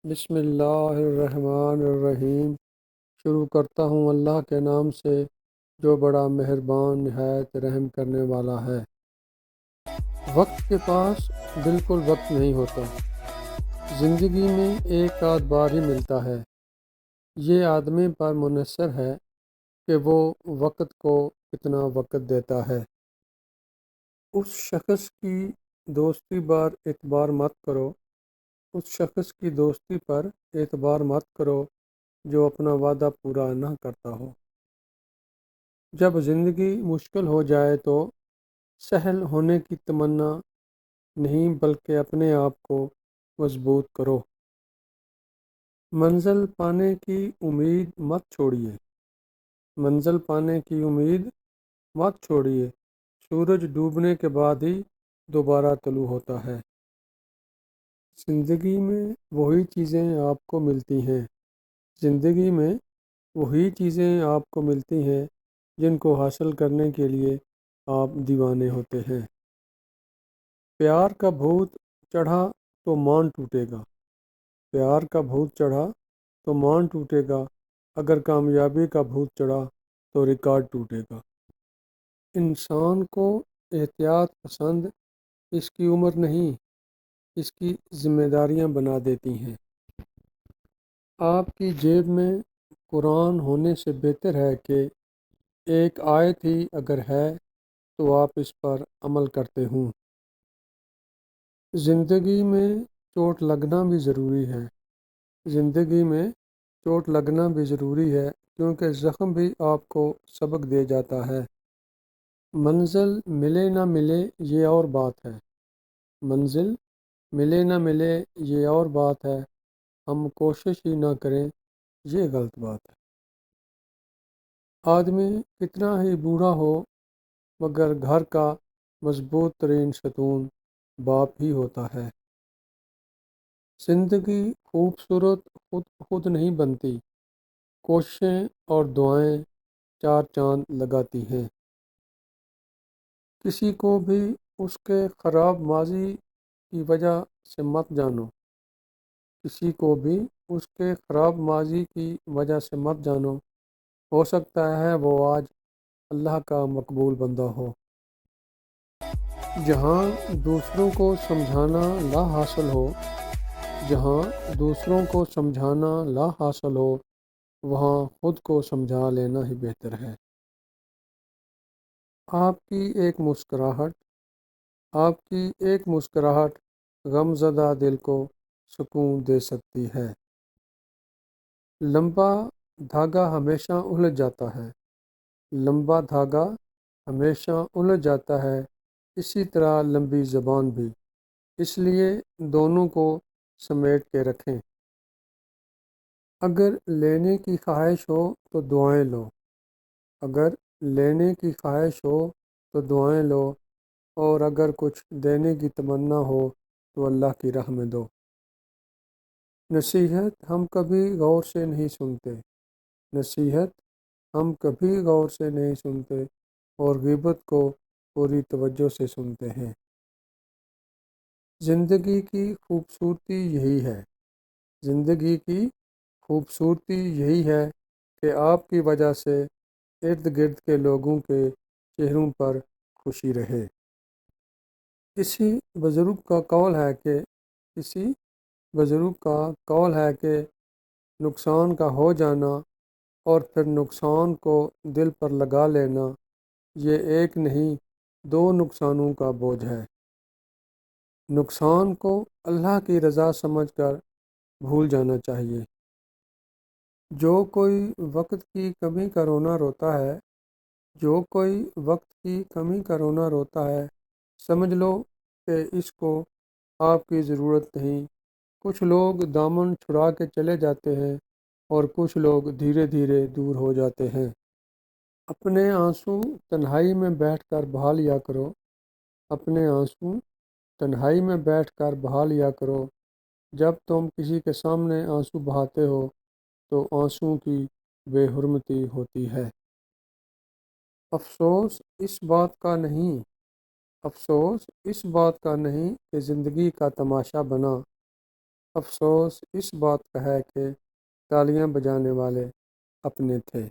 بسم اللہ الرحمن الرحیم۔ شروع کرتا ہوں اللہ کے نام سے جو بڑا مہربان نہایت رحم کرنے والا ہے۔ وقت کے پاس بالکل وقت نہیں ہوتا۔ زندگی میں ایک آدھ بار ہی ملتا ہے۔ یہ آدمی پر منحصر ہے کہ وہ وقت کو کتنا وقت دیتا ہے۔ اس شخص کی دوستی پر اعتبار مت کرو، اس شخص کی دوستی پر اعتبار مت کرو جو اپنا وعدہ پورا نہ کرتا ہو۔ جب زندگی مشکل ہو جائے تو سہل ہونے کی تمنا نہیں بلکہ اپنے آپ کو مضبوط کرو۔ منزل پانے کی امید مت چھوڑیے، منزل پانے کی امید مت چھوڑیے۔ سورج ڈوبنے کے بعد ہی دوبارہ طلوع ہوتا ہے۔ زندگی میں وہی چیزیں آپ کو ملتی ہیں، زندگی میں وہی چیزیں آپ کو ملتی ہیں جن کو حاصل کرنے کے لیے آپ دیوانے ہوتے ہیں۔ پیار کا بھوت چڑھا تو مان ٹوٹے گا، پیار کا بھوت چڑھا تو مان ٹوٹے گا، اگر کامیابی کا بھوت چڑھا تو ریکارڈ ٹوٹے گا۔ انسان کو احتیاط پسند اس کی عمر نہیں، اس کی ذمہ داریاں بنا دیتی ہیں۔ آپ کی جیب میں قرآن ہونے سے بہتر ہے کہ ایک آیت ہی اگر ہے تو آپ اس پر عمل کرتے ہوں۔ زندگی میں چوٹ لگنا بھی ضروری ہے، زندگی میں چوٹ لگنا بھی ضروری ہے، کیونکہ زخم بھی آپ کو سبق دے جاتا ہے۔ منزل ملے نہ ملے یہ اور بات ہے، منزل ملے نہ ملے یہ اور بات ہے، ہم کوشش ہی نہ کریں یہ غلط بات ہے۔ آدمی کتنا ہی بوڑھا ہو مگر گھر کا مضبوط ترین ستون باپ ہی ہوتا ہے۔ زندگی خوبصورت خود نہیں بنتی، کوششیں اور دعائیں چار چاند لگاتی ہیں۔ کسی کو بھی اس کے خراب ماضی کی وجہ سے مت جانو، کسی کو بھی اس کے خراب ماضی کی وجہ سے مت جانو، ہو سکتا ہے وہ آج اللہ کا مقبول بندہ ہو۔ جہاں دوسروں کو سمجھانا لا حاصل ہو، جہاں دوسروں کو سمجھانا لا حاصل ہو، وہاں خود کو سمجھا لینا ہی بہتر ہے۔ آپ کی ایک مسکراہٹ، آپ کی ایک مسکراہٹ غم زدہ دل کو سکون دے سکتی ہے۔ لمبا دھاگا ہمیشہ الجھ جاتا ہے، لمبا دھاگا ہمیشہ الجھ جاتا ہے، اسی طرح لمبی زبان بھی، اس لیے دونوں کو سمیٹ کے رکھیں۔ اگر لینے کی خواہش ہو تو دعائیں لو، اگر لینے کی خواہش ہو تو دعائیں لو، اور اگر کچھ دینے کی تمنا ہو تو اللہ کی راہ میں دو۔ نصیحت ہم کبھی غور سے نہیں سنتے، نصیحت ہم کبھی غور سے نہیں سنتے، اور غیبت کو پوری توجہ سے سنتے ہیں۔ زندگی کی خوبصورتی یہی ہے، زندگی کی خوبصورتی یہی ہے کہ آپ کی وجہ سے ارد گرد کے لوگوں کے چہروں پر خوشی رہے۔ کسی بزرگ کا قول ہے کہ کسی بزرگ کا قول ہے کہ نقصان کا ہو جانا اور پھر نقصان کو دل پر لگا لینا یہ ایک نہیں دو نقصانوں کا بوجھ ہے۔ نقصان کو اللہ کی رضا سمجھ کر بھول جانا چاہیے۔ جو کوئی وقت کی کمی کا رونا روتا ہے، جو کوئی وقت کی کمی کا رونا روتا ہے، سمجھ لو کہ اس کو آپ کی ضرورت نہیں۔ کچھ لوگ دامن چھڑا کے چلے جاتے ہیں اور کچھ لوگ دھیرے دھیرے دور ہو جاتے ہیں۔ اپنے آنسو تنہائی میں بیٹھ کر بہا لیا کرو، اپنے آنسو تنہائی میں بیٹھ کر بہا لیا کرو۔ جب تم کسی کے سامنے آنسو بہاتے ہو تو آنسو کی بے حرمتی ہوتی ہے۔ افسوس اس بات کا نہیں، افسوس اس بات کا نہیں کہ زندگی کا تماشا بنا، افسوس اس بات کا ہے کہ تالیاں بجانے والے اپنے تھے۔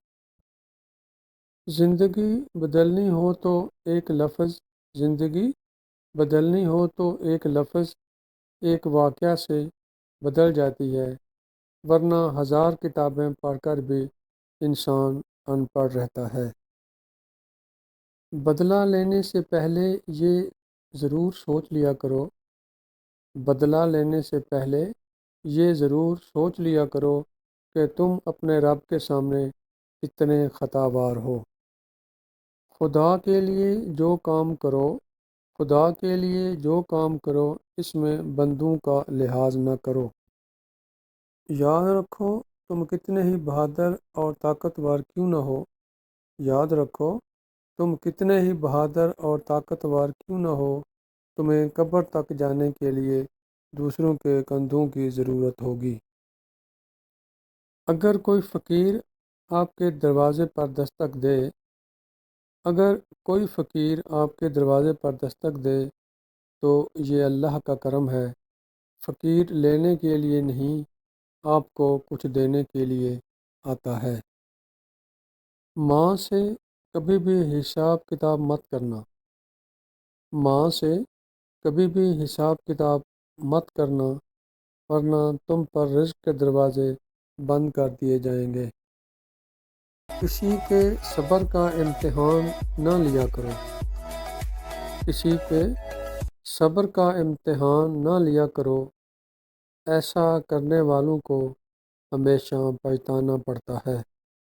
زندگی بدلنی ہو تو ایک لفظ زندگی بدلنی ہو تو ایک لفظ ایک واقعہ سے بدل جاتی ہے، ورنہ ہزار کتابیں پڑھ کر بھی انسان ان پڑھ رہتا ہے۔ بدلہ لینے سے پہلے یہ ضرور سوچ لیا کرو بدلہ لینے سے پہلے یہ ضرور سوچ لیا کرو کہ تم اپنے رب کے سامنے کتنے خطا وار ہو۔ خدا کے لیے جو کام کرو خدا کے لیے جو کام کرو اس میں بندوں کا لحاظ نہ کرو۔ یاد رکھو تم کتنے ہی بہادر اور طاقتور کیوں نہ ہو یاد رکھو تم کتنے ہی بہادر اور طاقتور کیوں نہ ہو، تمہیں قبر تک جانے کے لیے دوسروں کے کندھوں کی ضرورت ہوگی۔ اگر کوئی فقیر آپ کے دروازے پر دستک دے اگر کوئی فقیر آپ کے دروازے پر دستک دے تو یہ اللہ کا کرم ہے۔ فقیر لینے کے لیے نہیں، آپ کو کچھ دینے کے لیے آتا ہے۔ ماں سے کبھی بھی حساب کتاب مت کرنا ماں سے کبھی بھی حساب کتاب مت کرنا، ورنہ تم پر رزق کے دروازے بند کر دیے جائیں گے۔ کسی کے صبر کا امتحان نہ لیا کرو کسی کے صبر کا امتحان نہ لیا کرو، ایسا کرنے والوں کو ہمیشہ پچھتانا پڑتا ہے۔